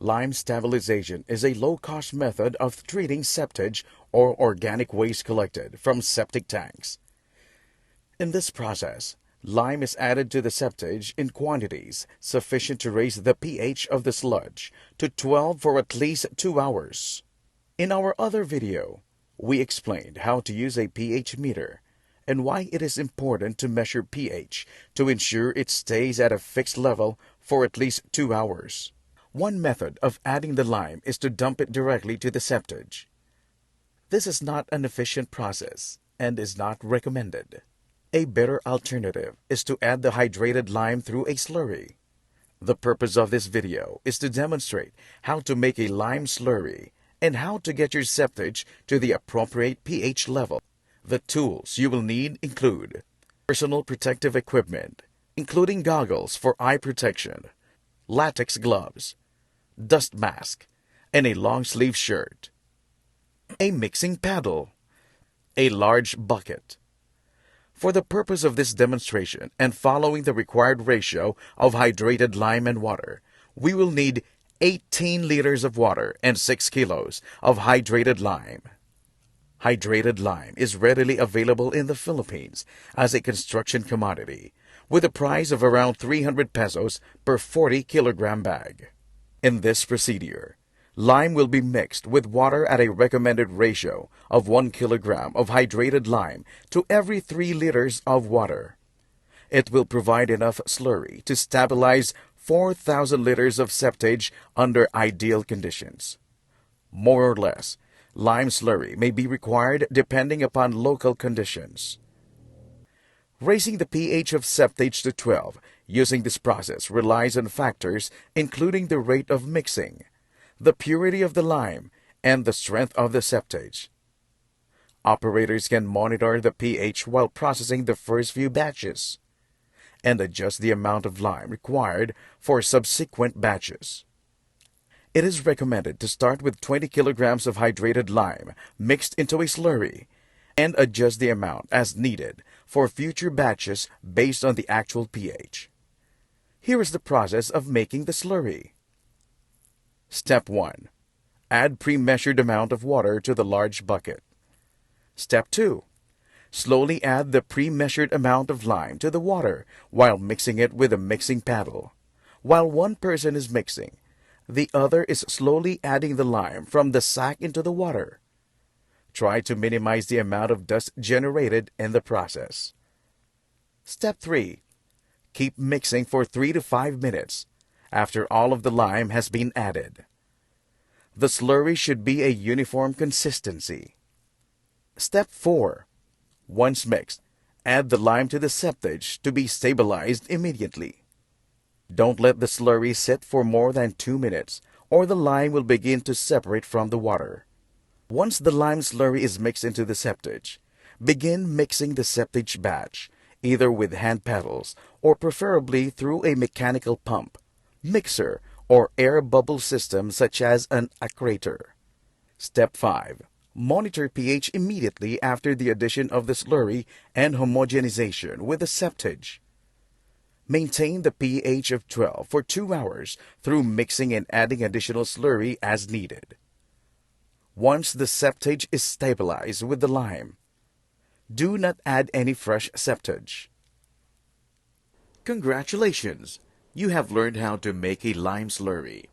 Lime stabilization is a low-cost method of treating septage or organic waste collected from septic tanks. In this process, lime is added to the septage in quantities sufficient to raise the pH of the sludge to 12 for at least 2 hours. In our other video, we explained how to use a pH meter and why it is important to measure pH to ensure it stays at a fixed level for at least 2 hours. One method of adding the lime is to dump it directly to the septage. This is not an efficient process and is not recommended. A better alternative is to add the hydrated lime through a slurry. The purpose of this video is to demonstrate how to make a lime slurry and how to get your septage to the appropriate pH level. The tools you will need include personal protective equipment, including goggles for eye protection, latex gloves, dust mask, and a long-sleeve shirt, a mixing paddle, a large bucket. For the purpose of this demonstration and following the required ratio of hydrated lime and water, we will need 18 liters of water and 6 kilos of hydrated lime. Hydrated lime is readily available in the Philippines as a construction commodity, with a price of around 300 pesos per 40 kilogram bag. In this procedure, lime will be mixed with water at a recommended ratio of 1 kilogram of hydrated lime to every 3 liters of water. It will provide enough slurry to stabilize 4,000 liters of septage under ideal conditions. More or less, lime slurry may be required depending upon local conditions. Raising the pH of septage to 12 using this process relies on factors including the rate of mixing, the purity of the lime, and the strength of the septage. Operators can monitor the pH while processing the first few batches and adjust the amount of lime required for subsequent batches. It is recommended to start with 20 kilograms of hydrated lime mixed into a slurry and adjust the amount as needed for future batches based on the actual pH. Here is the process of making the slurry. Step 1. Add pre-measured amount of water to the large bucket. Step 2. Slowly add the pre-measured amount of lime to the water while mixing it with a mixing paddle. While one person is mixing, the other is slowly adding the lime from the sack into the water. Try to minimize the amount of dust generated in the process. Step 3. Keep mixing for 3 to 5 minutes after all of the lime has been added. The slurry should be a uniform consistency. Step 4. Once mixed, add the lime to the septage to be stabilized immediately. Don't let the slurry sit for more than 2 minutes or the lime will begin to separate from the water. Once the lime slurry is mixed into the septage, begin mixing the septage batch, either with hand paddles or preferably through a mechanical pump, mixer, or air bubble system such as an accelerator. Step 5. Monitor pH immediately after the addition of the slurry and homogenization with the septage. Maintain the pH of 12 for 2 hours through mixing and adding additional slurry as needed. Once the septage is stabilized with the lime, do not add any fresh septage. Congratulations! You have learned how to make a lime slurry.